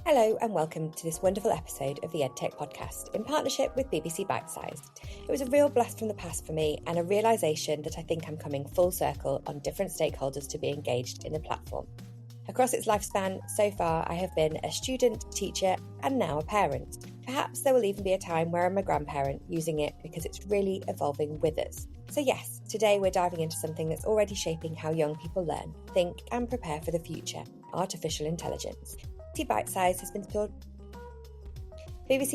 Hello and welcome to this wonderful episode of the EdTech podcast in partnership with BBC Bitesize. It was a real blast from the past for me and a realisation that I think I'm coming full circle on different stakeholders to be engaged in the platform. Across its lifespan, so far I have been a student, teacher and now a parent. Perhaps there will even be a time where I'm a grandparent using it because it's really evolving with us. So yes, today we're diving into something that's already shaping how young people learn, think and prepare for the future, artificial intelligence. BBC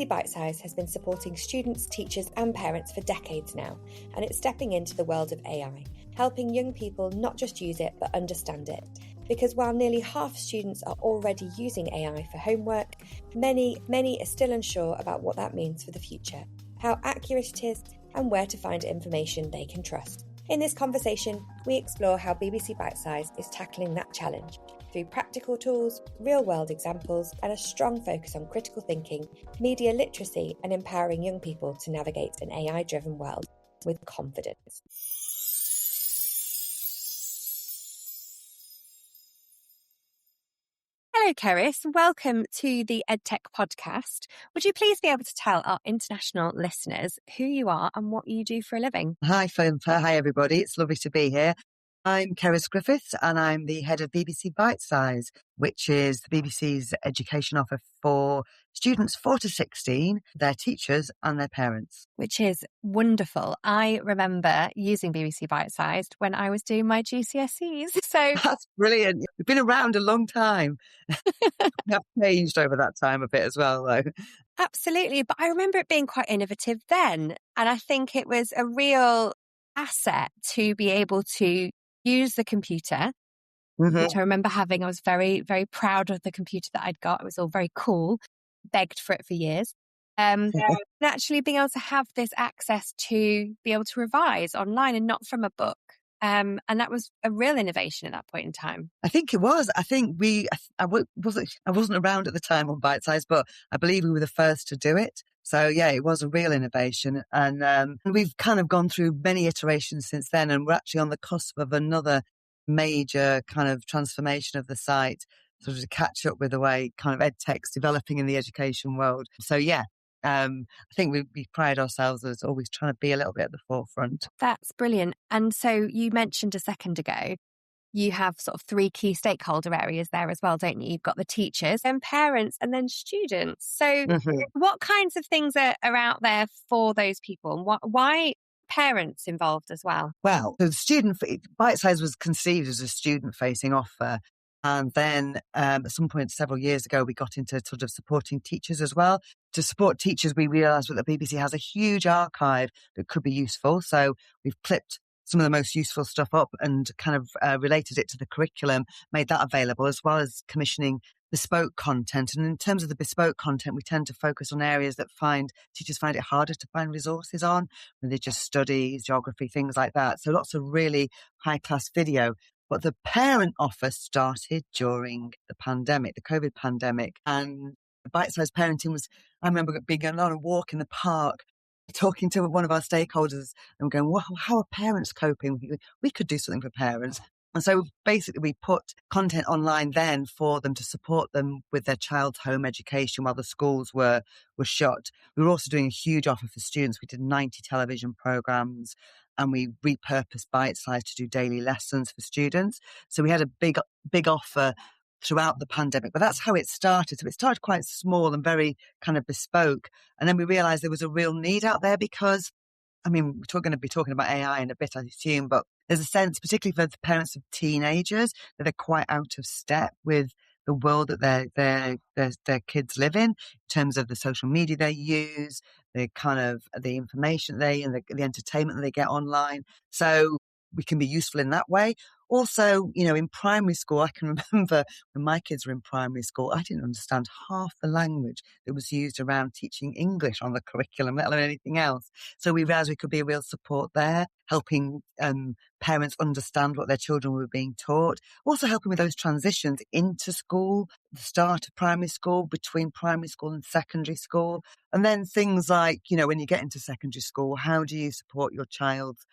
Bitesize has been supporting students, teachers and parents for decades now, and it's stepping into the world of AI, helping young people not just use it but understand it. Because while nearly half students are already using AI for homework, many are still unsure about what that means for the future, how accurate it is and where to find information they can trust. In this conversation, we explore how BBC Bitesize is tackling that challenge through practical tools, real-world examples, and a strong focus on critical thinking, media literacy, and empowering young people to navigate an AI-driven world with confidence. Hello, Keris. Welcome to the EdTech podcast. Would you please be able to tell our international listeners who you are and what you do for a living? Hi, Philippa. Hi, everybody. It's lovely to be here. I'm Keris Griffiths and I'm the head of BBC Bitesize, which is the BBC's education offer for students 4 to 16, their teachers and their parents. Which is wonderful. I remember using BBC Bitesize when I was doing my GCSEs. So that's brilliant. We've been around a long time. We have changed over that time a bit as well, though. Absolutely. But I remember it being quite innovative then. And I think it was a real asset to be able to use the computer, which I remember having. I was very, very proud of the computer that I'd got. It was all very cool. Begged for it for years. And actually being able to have this access to be able to revise online and not from a book. And that was a real innovation at that point in time. I think it was. I think I wasn't around at the time on Bitesize, but I believe we were the first to do it. So yeah, it was a real innovation. And we've kind of gone through many iterations since then. And we're actually on the cusp of another major kind of transformation of the site, sort of to catch up with the way kind of EdTech's developing in the education world. So yeah, I think we pride ourselves as always trying to be a little bit at the forefront. That's brilliant. And so you mentioned a second ago, you have sort of 3 key stakeholder areas there as well, don't you? You've got the teachers and parents and then students. So what kinds of things are out there for those people? And why parents involved as well? Well, the Bitesize was conceived as a student-facing offer. And then at some point several years ago, we got into sort of supporting teachers as well. To support teachers, we realised that the BBC has a huge archive that could be useful. So we've clipped some of the most useful stuff up and kind of related it to the curriculum, made that available, as well as commissioning bespoke content. And in terms of the bespoke content, we tend to focus on areas that teachers find it harder to find resources on, religious studies, geography, things like that. So lots of really high-class video. But the parent offer started during the pandemic, the COVID pandemic. And bite-sized parenting I remember being on a walk in the park, talking to one of our stakeholders and going, well, how are parents coping? We could do something for parents. And so basically we put content online then for them to support them with their child's home education while the schools were shut. We were also doing a huge offer for students. We did 90 television programs and we repurposed Bitesize to do daily lessons for students. So we had a big offer throughout the pandemic, but that's how it started. So it started quite small and very kind of bespoke. And then we realized there was a real need out there because, I mean, we're going to be talking about AI in a bit, I assume, but there's a sense, particularly for the parents of teenagers, that they're quite out of step with the world that their kids live in terms of the social media they use, the kind of the information and the entertainment that they get online. So we can be useful in that way. Also, in primary school, I can remember when my kids were in primary school, I didn't understand half the language that was used around teaching English on the curriculum, let alone anything else. So we realised we could be a real support there, helping parents understand what their children were being taught. Also helping with those transitions into school, the start of primary school, between primary school and secondary school. And then things like, when you get into secondary school, how do you support your child's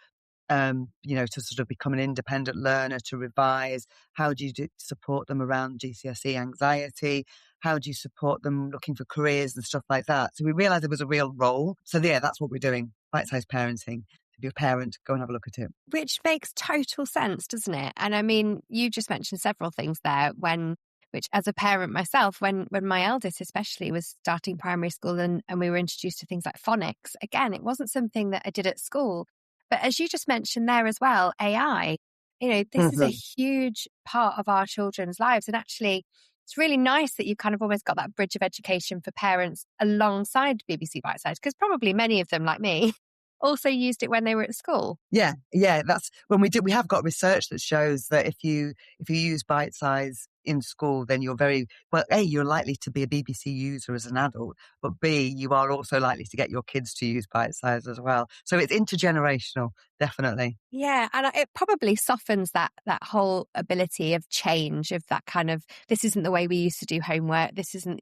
to sort of become an independent learner, to revise? How do you support them around GCSE anxiety? How do you support them looking for careers and stuff like that? So we realised there was a real role. So yeah, that's what we're doing. Bite-sized parenting. If you're a parent, go and have a look at it. Which makes total sense, doesn't it? And I mean, you just mentioned several things there which as a parent myself, when my eldest especially was starting primary school and we were introduced to things like phonics, again, it wasn't something that I did at school. But as you just mentioned there as well, AI, this is a huge part of our children's lives. And actually, it's really nice that you've kind of almost got that bridge of education for parents alongside BBC Bitesize, because probably many of them, like me, also used it when they were at school. Yeah. That's when we have got research that shows that if you use Bitesize in school, then you're you're likely to be a BBC user as an adult, but B, you are also likely to get your kids to use Bitesize as well. So it's intergenerational, definitely. Yeah, and it probably softens that whole ability of change, of that kind of, this isn't the way we used to do homework. This isn't,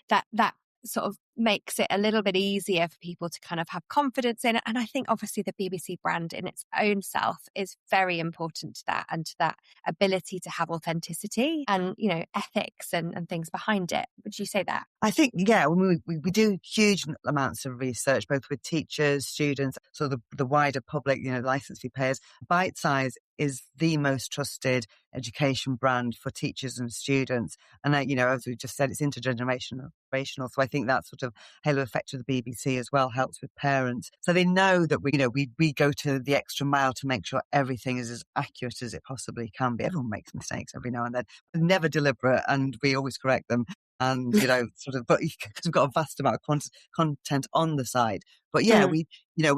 that sort of makes it a little bit easier for people to kind of have confidence in it. And I think obviously the BBC brand in its own self is very important to that, and to that ability to have authenticity and, ethics and things behind it. Would you say that? I think, yeah, we do huge amounts of research, both with teachers, students, so the wider public, licence fee payers. Bitesize is the most trusted education brand for teachers and students. And, as we just said, it's intergenerational. So I think that sort of halo effect of the BBC as well helps with parents. So they know that we go to the extra mile to make sure everything is as accurate as it possibly can be. Everyone makes mistakes every now and then, never deliberate, and we always correct them. And, but because we've got a vast amount of content on the side. But yeah, we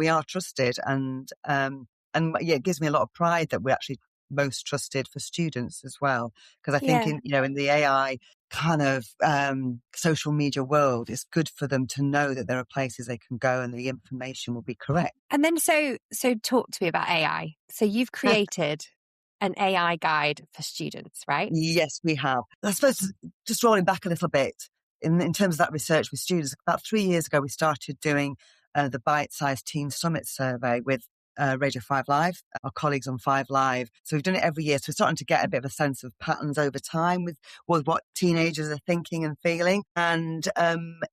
are trusted, and it gives me a lot of pride that we're actually most trusted for students as well. Because I think in the AI kind of social media world, it's good for them to know that there are places they can go and the information will be correct. And then so talk to me about AI. So you've created an AI guide for students, right? Yes, we have. I suppose just rolling back a little bit in terms of that research with students, about 3 years ago, we started doing the Bitesize Teen Summit survey with Radio 5 Live, our colleagues on 5 Live. So we've done it every year. So we're starting to get a bit of a sense of patterns over time with what teenagers are thinking and feeling. And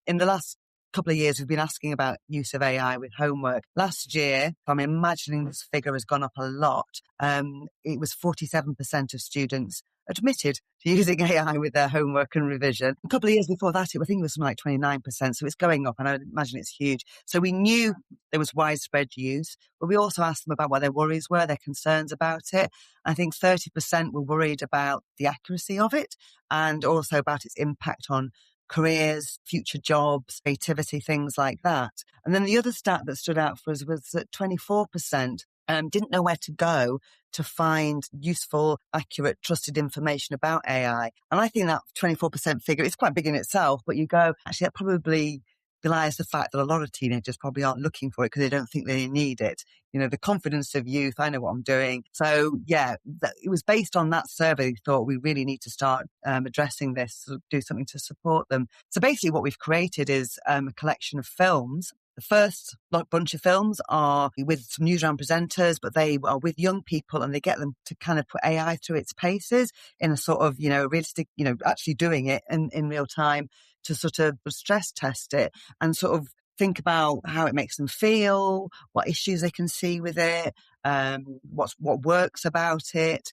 in the last couple of years, we've been asking about use of AI with homework. Last year, I'm imagining this figure has gone up a lot. It was 47% of students admitted to using AI with their homework and revision. A couple of years before that, I think it was something like 29%. So it's going up, and I imagine it's huge. So we knew there was widespread use, but we also asked them about what their worries were, their concerns about it. I think 30% were worried about the accuracy of it, and also about its impact on careers, future jobs, creativity, things like that. And then the other stat that stood out for us was that 24% didn't know where to go to find useful, accurate, trusted information about AI. And I think that 24% figure is quite big in itself, but you go, actually, that probably belies the fact that a lot of teenagers probably aren't looking for it because they don't think they need it. The confidence of youth, I know what I'm doing. So yeah, it was based on that survey. We thought we really need to start addressing this, do something to support them. So basically what we've created is a collection of films. The first bunch of films are with some newsround presenters, but they are with young people, and they get them to kind of put AI through its paces in a sort of, realistic, actually doing it in real time to sort of stress test it and sort of think about how it makes them feel, what issues they can see with it, what works about it.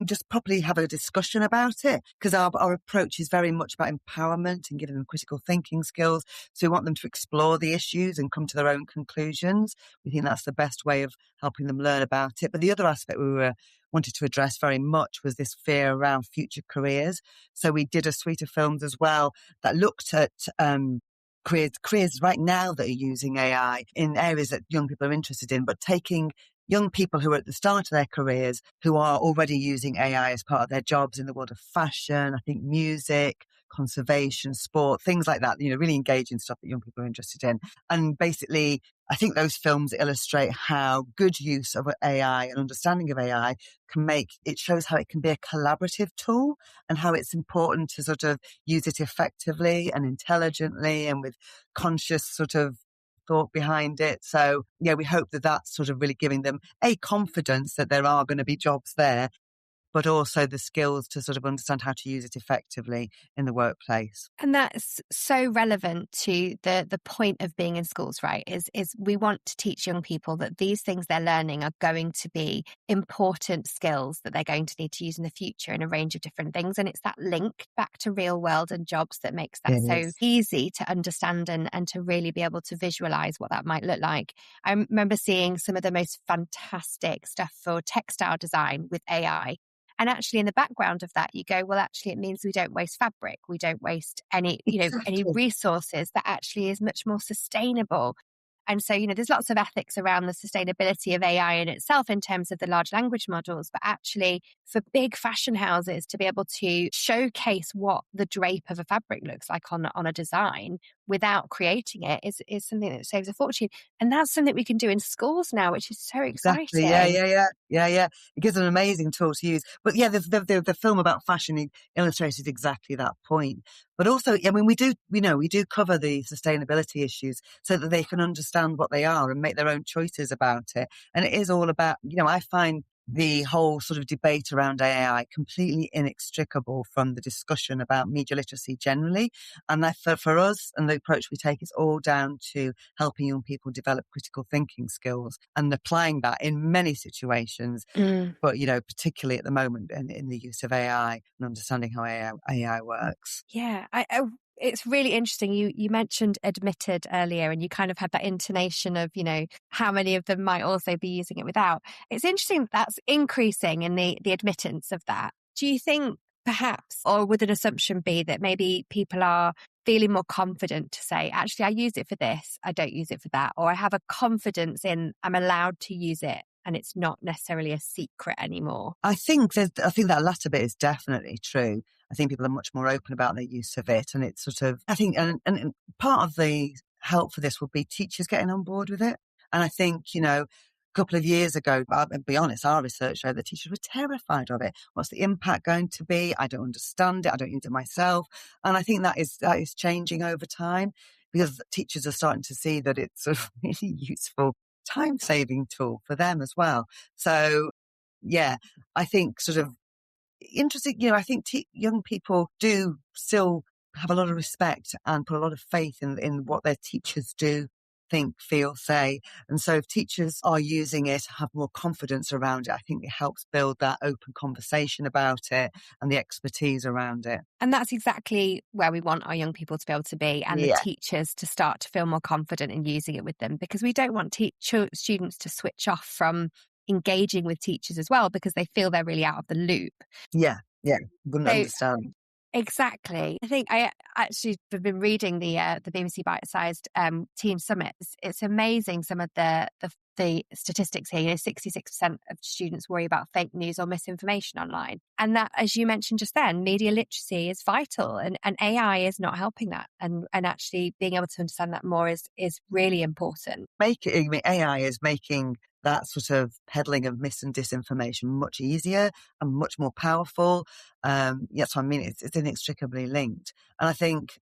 Just properly have a discussion about it, because our approach is very much about empowerment and giving them critical thinking skills. So we want them to explore the issues and come to their own conclusions. We think that's the best way of helping them learn about it. But the other aspect we wanted to address very much was this fear around future careers. So we did a suite of films as well that looked at careers right now that are using AI in areas that young people are interested in, but taking young people who are at the start of their careers, who are already using AI as part of their jobs in the world of fashion, I think music, conservation, sport, things like that, really engaging stuff that young people are interested in. And basically, I think those films illustrate how good use of AI and understanding of AI it shows how it can be a collaborative tool, and how it's important to sort of use it effectively and intelligently and with conscious sort of thought behind it. So, yeah, we hope that that's sort of really giving them confidence that there are going to be jobs there, but also the skills to sort of understand how to use it effectively in the workplace. And that's so relevant to the point of being in schools, right? Is we want to teach young people that these things they're learning are going to be important skills that they're going to need to use in the future in a range of different things. And it's that link back to real world and jobs that makes that so easy to understand and to really be able to visualize what that might look like. I remember seeing some of the most fantastic stuff for textile design with AI. And actually in the background of that, you go, well, actually, it means we don't waste fabric. We don't waste any, any resources that actually is much more sustainable. And so, there's lots of ethics around the sustainability of AI in itself in terms of the large language models, but actually for big fashion houses to be able to showcase what the drape of a fabric looks like on a design without creating it is something that saves a fortune. And that's something we can do in schools now, which is so exciting. Exactly. Yeah. It gives an amazing tool to use. But yeah, the film about fashion illustrated exactly that point. But also, I mean, we do cover the sustainability issues so that they can understand what they are and make their own choices about it. And it is all about, I find the whole sort of debate around AI completely inextricable from the discussion about media literacy generally. And that for us and the approach we take is all down to helping young people develop critical thinking skills and applying that in many situations. But, particularly at the moment in the use of AI and understanding how AI works. Yeah, it's really interesting. You mentioned admitted earlier, and you kind of had that intonation of, how many of them might also be using it without. It's interesting that's increasing in the admittance of that. Do you think perhaps, or would an assumption be that maybe people are feeling more confident to say, actually, I use it for this, I don't use it for that, or I have a confidence in I'm allowed to use it and it's not necessarily a secret anymore? I think that latter bit is definitely true. I think people are much more open about their use of it. And it's sort of, I think, and part of the help for this will be teachers getting on board with it. And I think, a couple of years ago, I'll be honest, our research showed that teachers were terrified of it. What's the impact going to be? I don't understand it. I don't use it myself. And I think that is changing over time because teachers are starting to see that it's a really useful time-saving tool for them as well. So, yeah, I think sort of interesting, I think young people do still have a lot of respect and put a lot of faith in what their teachers do, think, feel, say. And so if teachers are using it, have more confidence around it, I think it helps build that open conversation about it and the expertise around it. And that's exactly where we want our young people to be able to be, and the teachers to start to feel more confident in using it with them, because we don't want students to switch off from engaging with teachers as well because they feel they're really out of the loop. Yeah, wouldn't understand. Exactly. I think I actually have been reading the BBC Bitesized Teen Summit. It's amazing some of the statistics here. 66% of students worry about fake news or misinformation online. And that, as you mentioned just then, media literacy is vital, and AI is not helping that. And actually being able to understand that more is really important. AI is making that sort of peddling of mis and disinformation much easier and much more powerful. Yes, I mean, it's inextricably linked. And I think,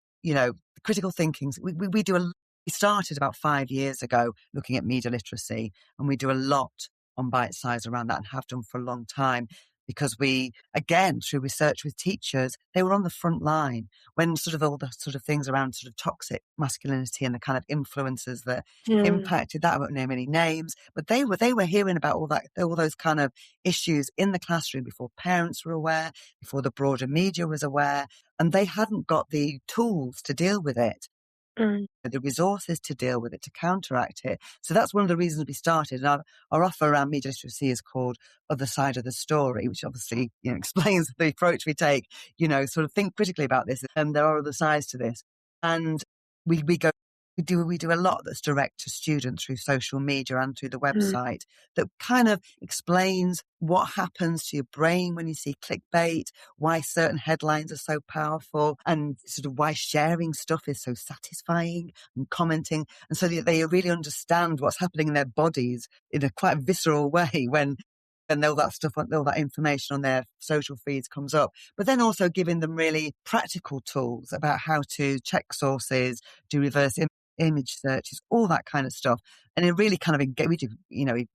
critical thinking, we started about 5 years ago looking at media literacy, and we do a lot on Bitesize around that and have done for a long time. Because we, again, through research with teachers, they were on the front line when sort of all the sort of things around sort of toxic masculinity and the kind of influences that impacted that. I won't name any names, but they were hearing about all those kind of issues in the classroom before parents were aware, before the broader media was aware, and they hadn't got the tools to deal with it. The resources to deal with it, to counteract it. So that's one of the reasons we started. And our offer around media literacy is called Other Side of the Story, which obviously explains the approach we take, sort of think critically about this. And there are other sides to this. And we do a lot that's direct to students through social media and through the website that kind of explains what happens to your brain when you see clickbait, why certain headlines are so powerful, and sort of why sharing stuff is so satisfying and commenting. And so they really understand what's happening in their bodies in a quite visceral way when all that information on their social feeds comes up. But then also giving them really practical tools about how to check sources, do reverse image searches, all that kind of stuff. And it really kind of we do,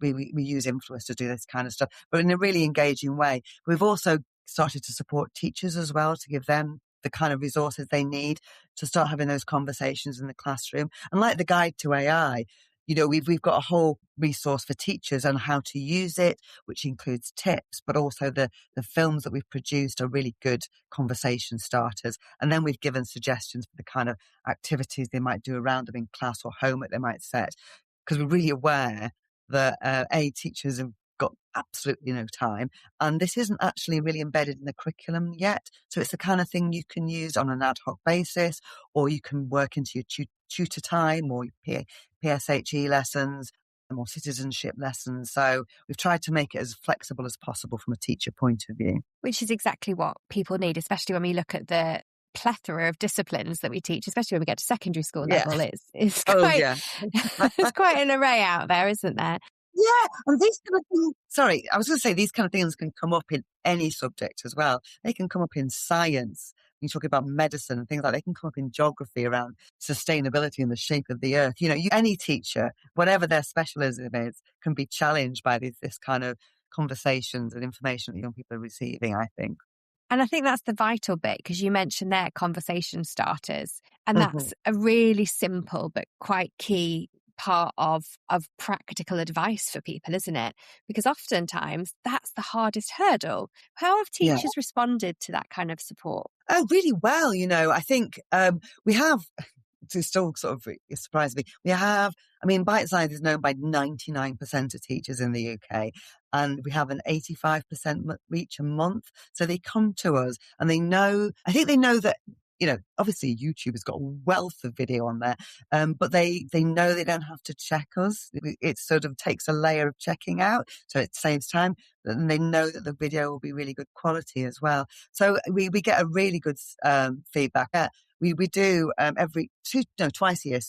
we use influencers to do this kind of stuff, but in a really engaging way. We've also started to support teachers as well, to give them the kind of resources they need to start having those conversations in the classroom. And like the guide to AI, we've got a whole resource for teachers on how to use it, which includes tips, but also the films that we've produced are really good conversation starters. And then we've given suggestions for the kind of activities they might do around them in class or homework they might set, because we're really aware that teachers have got absolutely no time, and this isn't actually really embedded in the curriculum yet. So it's the kind of thing you can use on an ad hoc basis, or you can work into your tutor time or your PSHE lessons or citizenship lessons. So we've tried to make it as flexible as possible from a teacher point of view. Which is exactly what people need, especially when we look at the plethora of disciplines that we teach, especially when we get to secondary school level. It's quite, there's quite an array out there, isn't there? Yeah, and these kind of things, I was going to say these kind of things can come up in any subject as well. They can come up in science. You're talking about medicine and things like that. They can come up in geography around sustainability and the shape of the earth. Any teacher, whatever their specialism is, can be challenged by this kind of conversations and information that young people are receiving, I think. And I think that's the vital bit, because you mentioned there conversation starters. And that's a really simple but quite key part of practical advice for people, isn't it? Because oftentimes that's the hardest hurdle. How have teachers responded to that kind of support? Oh, really well. I think we have, to still sort of surprise me, Bitesize is known by 99% of teachers in the UK, and we have an 85% reach a month. So they come to us and they know that, obviously YouTube has got a wealth of video on there, but they know they don't have to check us. It sort of takes a layer of checking out, so it saves time. And they know that the video will be really good quality as well. So we get a really good feedback. We do twice a year,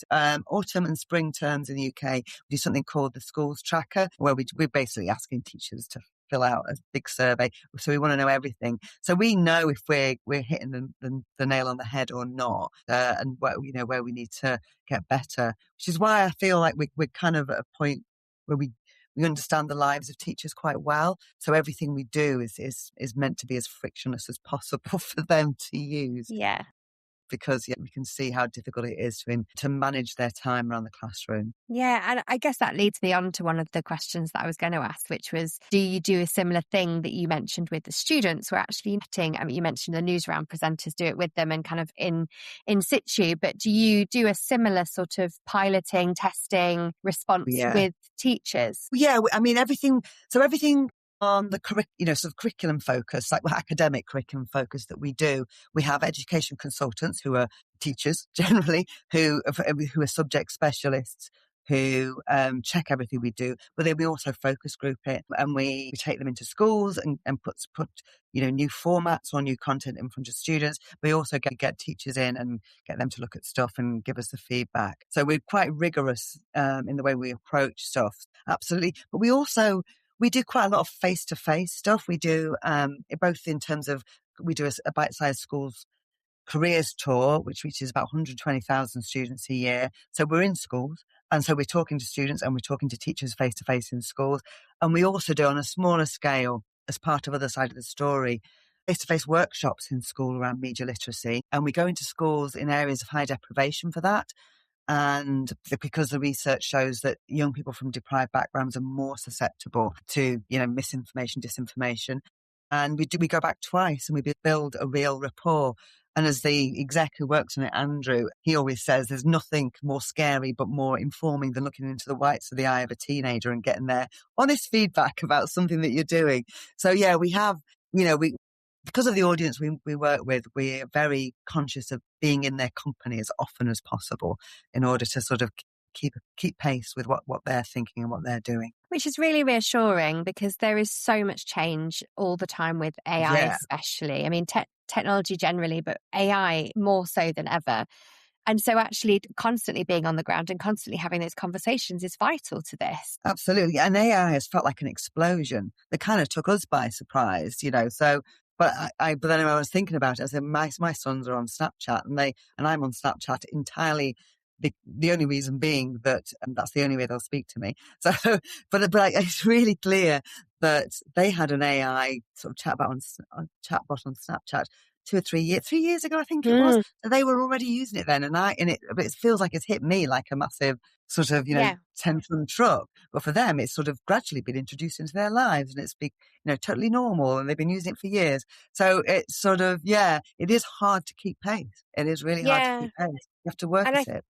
autumn and spring terms in the UK. We do something called the Schools Tracker, where we're basically asking teachers to fill out a big survey. So we want to know everything. So we know if we're hitting the nail on the head or not, and where we need to get better. Which is why I feel like we're kind of at a point where we understand the lives of teachers quite well. So everything we do is meant to be as frictionless as possible for them to use. Yeah. Because we can see how difficult it is to manage their time around the classroom. Yeah, and I guess that leads me on to one of the questions that I was going to ask, which was, do you do a similar thing that you mentioned with the students? We're actually you mentioned the news round presenters do it with them and kind of in situ, but do you do a similar sort of piloting, testing response with teachers? Yeah, everything on the sort of curriculum focus, like academic curriculum focus that we do. We have education consultants who are teachers generally, who are subject specialists, who check everything we do, but then we also focus group it, and we take them into schools and put new formats or new content in front of students. We also get teachers in and get them to look at stuff and give us the feedback. So we're quite rigorous in the way we approach stuff, absolutely. But we do quite a lot of face-to-face stuff. We do both in terms of, we do a Bitesize Schools careers tour, which reaches about 120,000 students a year. So we're in schools, and so we're talking to students and we're talking to teachers face-to-face in schools. And we also do, on a smaller scale, as part of Other Side of the Story, face-to-face workshops in school around media literacy. And we go into schools in areas of high deprivation for that. And because the research shows that young people from deprived backgrounds are more susceptible to, misinformation, disinformation. And we go back twice and we build a real rapport. And as the exec who works on it, Andrew, he always says there's nothing more scary but more informing than looking into the whites of the eye of a teenager and getting their honest feedback about something that you're doing. So yeah, we have, because of the audience we work with, we're very conscious of being in their company as often as possible in order to sort of keep pace with what they're thinking and what they're doing. Which is really reassuring, because there is so much change all the time with AI, especially. Technology generally, but AI more so than ever. And so actually constantly being on the ground and constantly having those conversations is vital to this. Absolutely. And AI has felt like an explosion that kind of took us by surprise, so. But but then I was thinking about it, I said, my sons are on Snapchat and I'm on Snapchat entirely The only reason being that that's the only way they'll speak to me. So, but it's really clear that they had an AI sort of chatbot on Snapchat 3 years ago, I think it was. So they were already using it then, but it feels like it's hit me like a massive sort of 10-ton truck. But for them, it's sort of gradually been introduced into their lives, and it's been totally normal, and they've been using it for years. So it's sort of it is hard to keep pace. It is really hard to keep pace. You have to work at it.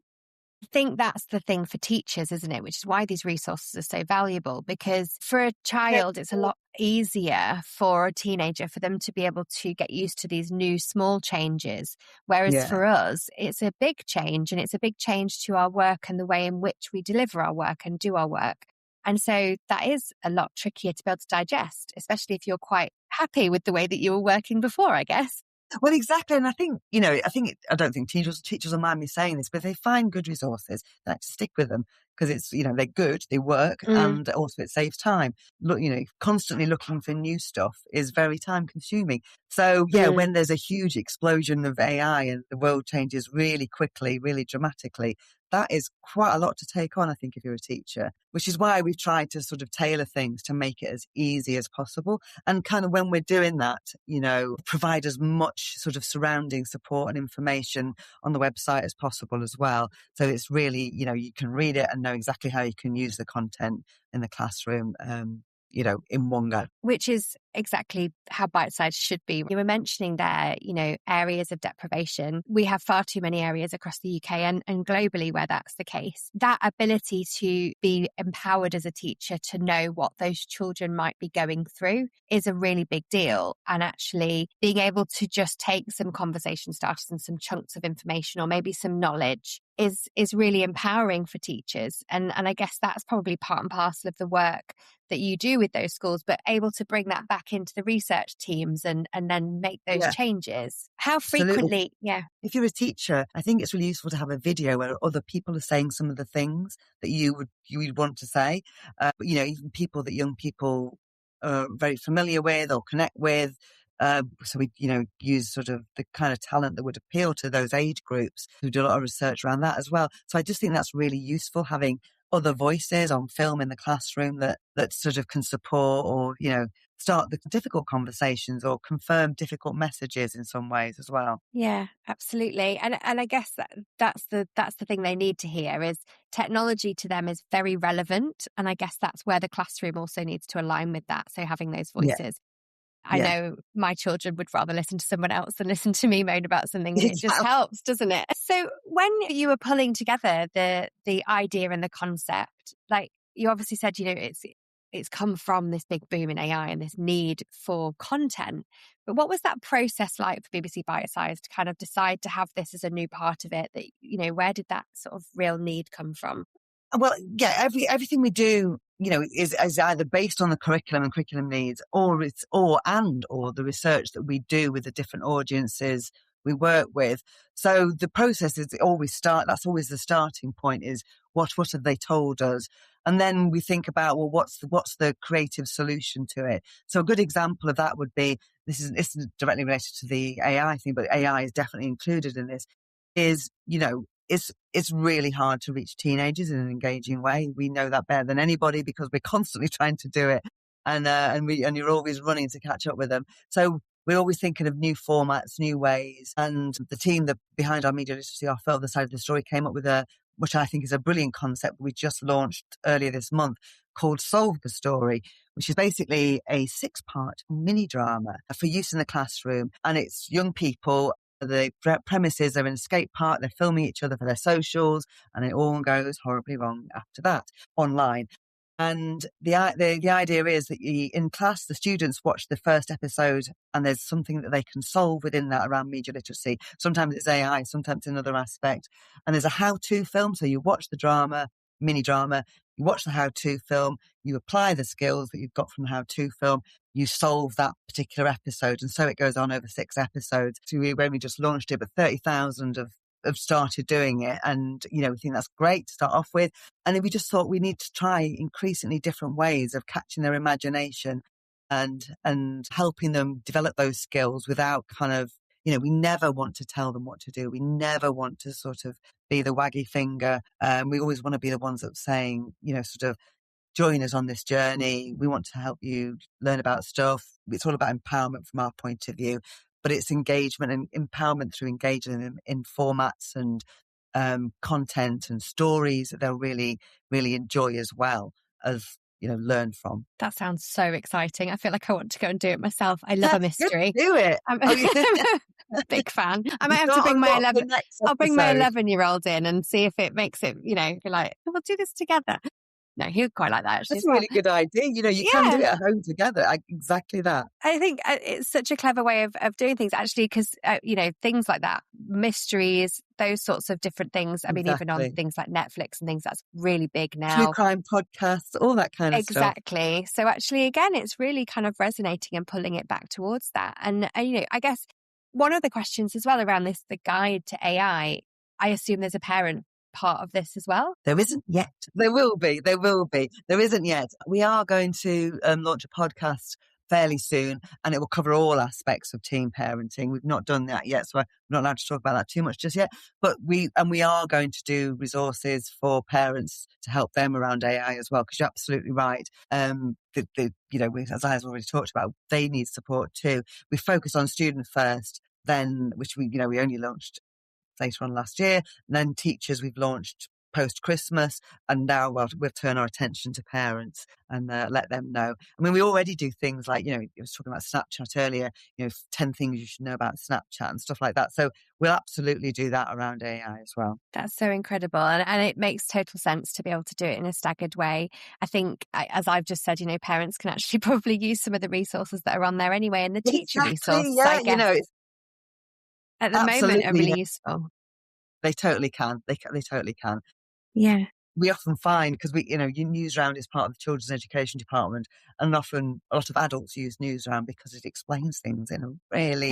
I think that's the thing for teachers, isn't it? Which is why these resources are so valuable, because for a child, it's a lot easier for a teenager for them to be able to get used to these new small changes. Whereas for us, it's a big change, and it's a big change to our work and the way in which we deliver our work and do our work. And so that is a lot trickier to be able to digest, especially if you're quite happy with the way that you were working before, I guess. Well, exactly. And I think, I don't think teachers will mind me saying this, but if they find good resources, they like to stick with them because it's, they're good, they work, and also it saves time. Look, constantly looking for new stuff is very time consuming. So when there's a huge explosion of AI and the world changes really quickly, really dramatically, that is quite a lot to take on, I think, if you're a teacher, which is why we've tried to sort of tailor things to make it as easy as possible. And kind of when we're doing that, provide as much sort of surrounding support and information on the website as possible as well. So it's really, you can read it and know exactly how you can use the content in the classroom, in one go. Which is exactly how Bitesize should be. You were mentioning there, areas of deprivation. We have far too many areas across the UK and globally where that's the case. That ability to be empowered as a teacher to know what those children might be going through is a really big deal. And actually being able to just take some conversation starters and some chunks of information or maybe some knowledge is really empowering for teachers. And I guess that's probably part and parcel of the work that you do with those schools, but able to bring that back into the research teams and then make those changes. How frequently? Absolutely. If you're a teacher, I think it's really useful to have a video where other people are saying some of the things that you would want to say. But, even people that young people are very familiar with or connect with. So we, use sort of the kind of talent that would appeal to those age groups. We do a lot of research around that as well. So I just think that's really useful, having other voices on film in the classroom that sort of can support or, start the difficult conversations or confirm difficult messages in some ways as well. Yeah, absolutely. And I guess that's the thing they need to hear is technology to them is very relevant. And I guess that's where the classroom also needs to align with that. So having those voices. Yeah. I know my children would rather listen to someone else than listen to me moan about something. And it just helps, doesn't it? So when you were pulling together the idea and the concept, like you obviously said, it's come from this big boom in AI and this need for content. But what was that process like for BBC Bitesize to kind of decide to have this as a new part of it? That, where did that sort of real need come from? Well, everything we do, is either based on the curriculum and curriculum needs, or the research that we do with the different audiences we work with. So the process is that's always the starting point, is what have they told us? And then we think about, well, what's the creative solution to it? So a good example of that would be, this isn't directly related to the AI thing, but AI is definitely included in this, is, it's really hard to reach teenagers in an engaging way. We know that better than anybody because we're constantly trying to do it, and you're always running to catch up with them. So we're always thinking of new formats, new ways. And the team behind our media literacy, our Felt the Side of the Story, came up with which I think is a brilliant concept we just launched earlier this month, called Solve the Story, which is basically a 6-part mini drama for use in the classroom. And it's young people. The premises are in a skate park, they're filming each other for their socials, and it all goes horribly wrong after that online. And the idea is that in class, the students watch the first episode and there's something that they can solve within that around media literacy. Sometimes it's AI, sometimes it's another aspect. And there's a how-to film. So you watch the mini drama, you watch the how-to film, you apply the skills that you've got from the how-to film, you solve that particular episode. And so it goes on over 6 episodes. So we only just launched it, but 30,000 have started doing it. And, we think that's great to start off with. And then we just thought we need to try increasingly different ways of catching their imagination and helping them develop those skills without kind of, we never want to tell them what to do. We never want to sort of be the waggy finger. We always want to be the ones that are saying, sort of, join us on this journey. We want to help you learn about stuff. It's all about empowerment from our point of view, but it's engagement and empowerment through engaging them in formats and content and stories that they'll really, really enjoy as well as, learn from. That sounds so exciting. I feel like I want to go and do it myself. I love a mystery. Do it. I'm a big fan. I might have to bring my 11-year-old in and see if it makes it, be like, we'll do this together. No, he would quite like that, actually. That's a really good idea. You can do it at home together. Exactly that. I think it's such a clever way of doing things, actually, because, things like that, mysteries, those sorts of different things. I mean, even on things like Netflix and things, that's really big now. True crime podcasts, all that kind of stuff. Exactly. So actually, again, it's really kind of resonating and pulling it back towards that. And I guess one of the questions as well around this, the guide to AI, I assume there's a parent part of this as well? There isn't yet. There will be. There isn't yet. We are going to launch a podcast fairly soon, and it will cover all aspects of teen parenting. We've not done that yet, so I'm not allowed to talk about that too much just yet. But we are going to do resources for parents to help them around AI as well, because you're absolutely right. As I've already talked about, they need support too. We focus on student first, then, which we only launched later on last year, and then teachers we've launched post-Christmas, and now we'll turn our attention to parents and let them know. I mean, we already do things like, I was talking about Snapchat earlier, 10 things you should know about Snapchat and stuff like that. So we'll absolutely do that around AI as well. That's so incredible. And it makes total sense to be able to do it in a staggered way. I think, as I've just said, parents can actually probably use some of the resources that are on there anyway, and the teacher resources, I guess. At the moment are really useful. They totally can. They totally can. Yeah. We often find, because Newsround is part of the Children's Education Department, and often a lot of adults use Newsround because it explains things in a really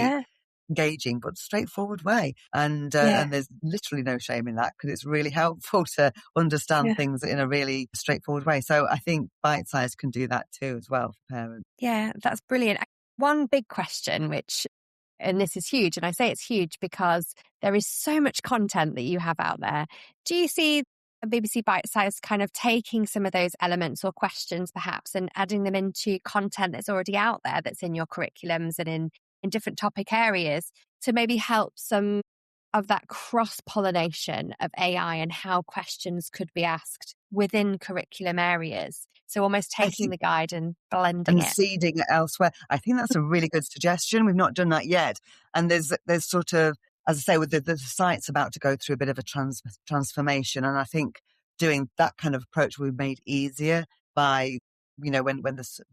engaging but straightforward way. And there's literally no shame in that, because it's really helpful to understand things in a really straightforward way. So I think Bitesize can do that too as well for parents. Yeah, that's brilliant. One big question, and this is huge, and I say it's huge because there is so much content that you have out there. Do you see a BBC Bitesize kind of taking some of those elements or questions perhaps and adding them into content that's already out there, that's in your curriculums and in different topic areas, to maybe help some of that cross-pollination of AI and how questions could be asked within curriculum areas? So almost taking the guide and blending it. And seeding it elsewhere. I think that's a really good suggestion. We've not done that yet. And there's sort of, as I say, with the site's about to go through a bit of a transformation. And I think doing that kind of approach will be made easier by, when the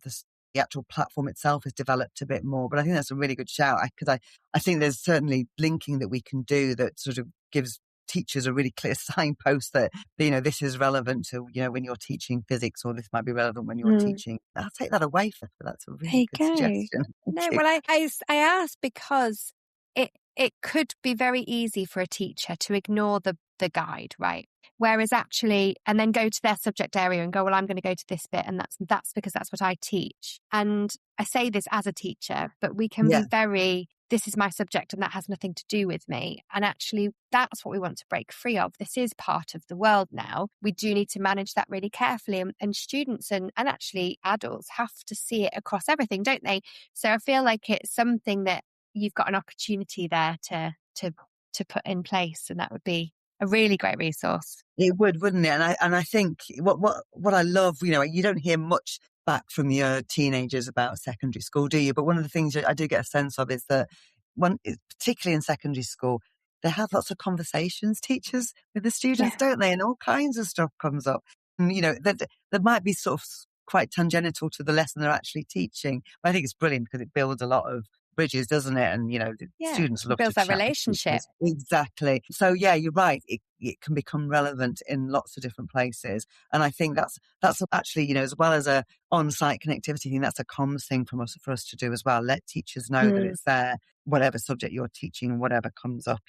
actual platform itself is developed a bit more. But I think that's a really good shout, because I think there's certainly linking that we can do that sort of gives teachers a really clear signpost that, this is relevant to, when you're teaching physics, or this might be relevant when you're teaching. I'll take that away for you. That's a really good suggestion. Well, I asked because it could be very easy for a teacher to ignore the guide, right? Whereas actually, and then go to their subject area and go, well, I'm going to go to this bit, and that's because that's what I teach. And I say this as a teacher, but we can be very, this is my subject and that has nothing to do with me. And actually, that's what we want to break free of. This is part of the world now. We do need to manage that really carefully. And students and actually adults have to see it across everything, don't they? So I feel like it's something that you've got an opportunity there to put in place, and that would be a really great resource. It would, wouldn't it? And I think what I love, you don't hear much back from your teenagers about secondary school, do you? But one of the things I do get a sense of is that particularly in secondary school, they have lots of conversations, teachers, with the students, don't they? And all kinds of stuff comes up. And, that might be sort of quite tangential to the lesson they're actually teaching. But I think it's brilliant because it builds a lot of bridges, doesn't it? And, students love to build that relationship. Exactly. So, yeah, you're right. It can become relevant in lots of different places. And I think that's actually, as well as a on-site connectivity thing, that's a comms thing for us to do as well. Let teachers know that it's there, whatever subject you're teaching, whatever comes up,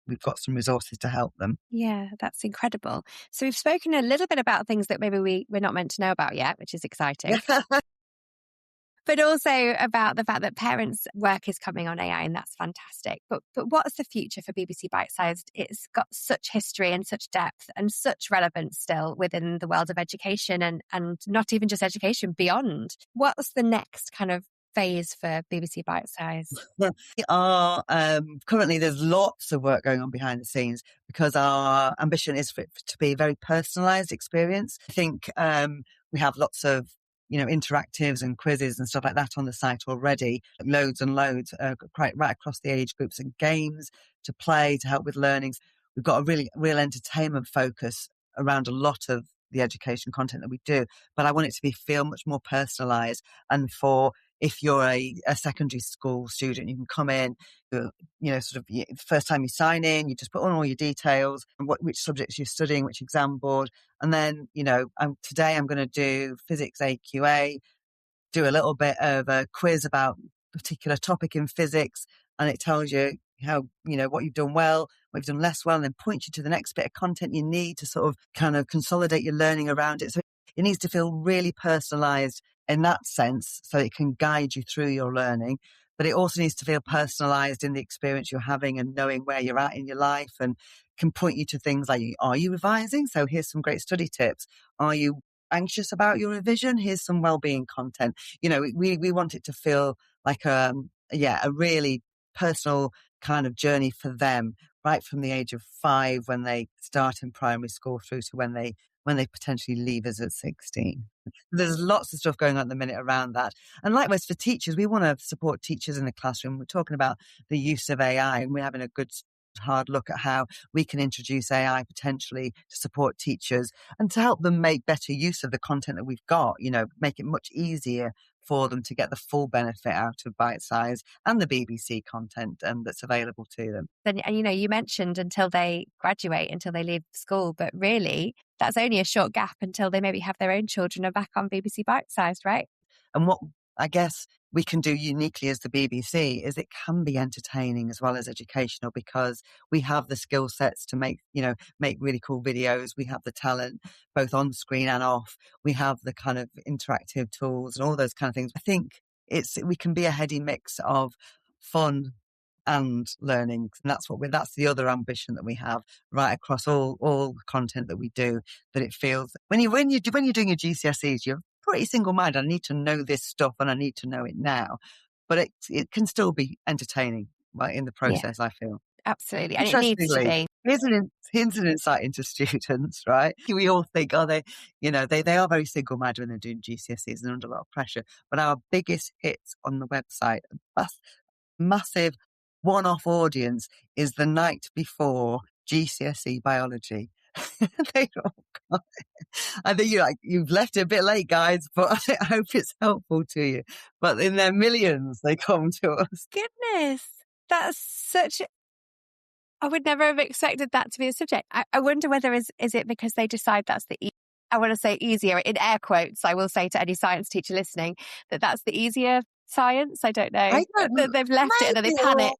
we've got some resources to help them. Yeah, that's incredible. So we've spoken a little bit about things that maybe we're not meant to know about yet, which is exciting. But also about the fact that parents' work is coming on AI, and that's fantastic. But what's the future for BBC Bitesized? It's got such history and such depth and such relevance still within the world of education and not even just education, beyond. What's the next kind of phase for BBC Bitesize? Well, we are currently, there's lots of work going on behind the scenes because our ambition is for it to be a very personalised experience. I think we have lots of interactives and quizzes and stuff like that on the site already, loads and loads, quite right across the age groups, and games to play to help with learnings. We've got a real entertainment focus around a lot of the education content that we do, but I want it to feel much more personalised. And for if you're a secondary school student, you can come in, sort of the first time you sign in, you just put on all your details and which subjects you're studying, which exam board. And then, today I'm going to do physics AQA, do a little bit of a quiz about a particular topic in physics. And it tells you how, what you've done well, what you've done less well, and then points you to the next bit of content you need to sort of kind of consolidate your learning around it. So it needs to feel really personalised in that sense, so it can guide you through your learning. But it also needs to feel personalised in the experience you're having and knowing where you're at in your life, and can point you to things like, are you revising? So here's some great study tips. Are you anxious about your revision? Here's some wellbeing content. We want it to feel like a really personal kind of journey for them, right from the age of 5 when they start in primary school through to when they potentially leave us at 16. There's lots of stuff going on at the minute around that. And likewise for teachers, we want to support teachers in the classroom. We're talking about the use of AI, and we're having a good hard look at how we can introduce AI potentially to support teachers and to help them make better use of the content that we've got, make it much easier for them to get the full benefit out of Bitesize and the BBC content that's available to them. And you mentioned until they graduate, until they leave school, but really that's only a short gap until they maybe have their own children and back on BBC Bitesized, right? And what I guess we can do uniquely as the BBC is it can be entertaining as well as educational, because we have the skill sets to make really cool videos. We have the talent both on screen and off. We have the kind of interactive tools and all those kind of things. I think we can be a heady mix of fun and learning, and that's the other ambition that we have right across all the content that we do. That it feels when you're doing your GCSEs, you're pretty single-minded. I need to know this stuff and I need to know it now, but it can still be entertaining, right, in the process. Yeah. I feel absolutely, and it needs to be. Here's an insight into students, right? We all think, they are very single-minded when they're doing GCSEs and under a lot of pressure. But our biggest hits on the website, massive one-off audience, is the night before GCSE biology. They all got it. I think you've left it a bit late, guys, but I hope it's helpful to you. But in their millions, they come to us. Goodness, that's such. I would never have expected that to be a subject. I wonder whether is it because they decide that's I want to say easier in air quotes. I will say to any science teacher listening that's the easier science. I don't know. They've left it and then they panic.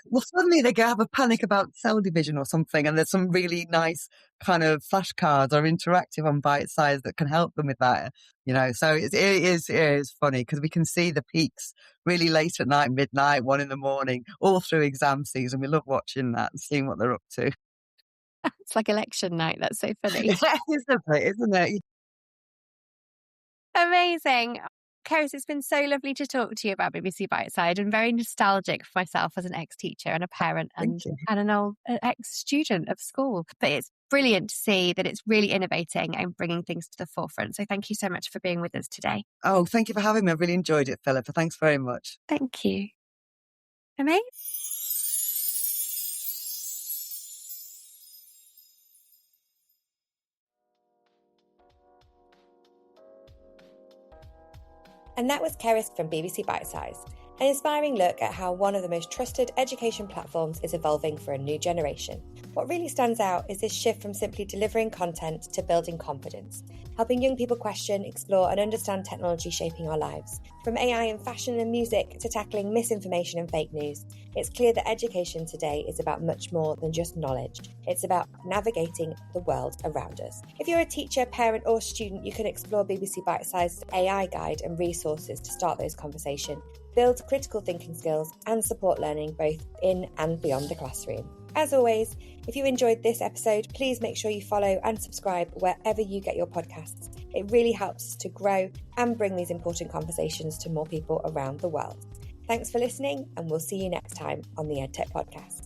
Well, suddenly they have a panic about cell division or something, and there's some really nice kind of flashcards or interactive on Bitesize that can help them with that. So it is funny because we can see the peaks really late at night, midnight, 1 a.m, all through exam season. We love watching that and seeing what they're up to. It's like election night. That's so funny. Isn't it? Amazing. Keris, it's been so lovely to talk to you about BBC Biteside, and very nostalgic for myself as an ex-teacher and a parent and an ex-student of school. But it's brilliant to see that it's really innovating and bringing things to the forefront. So thank you so much for being with us today. Oh, thank you for having me. I really enjoyed it, Philippa. Thanks very much. Thank you. Amazing. And that was Keris from BBC Bitesize. an inspiring look at how one of the most trusted education platforms is evolving for a new generation. What really stands out is this shift from simply delivering content to building confidence, helping young people question, explore and understand technology shaping our lives. From AI in fashion and music to tackling misinformation and fake news, it's clear that education today is about much more than just knowledge. It's about navigating the world around us. If you're a teacher, parent or student, you can explore BBC Bitesize's AI guide and resources to start those conversations, build critical thinking skills and support learning both in and beyond the classroom. As always, if you enjoyed this episode, please make sure you follow and subscribe wherever you get your podcasts. It really helps us to grow and bring these important conversations to more people around the world. Thanks for listening, and we'll see you next time on the EdTech Podcast.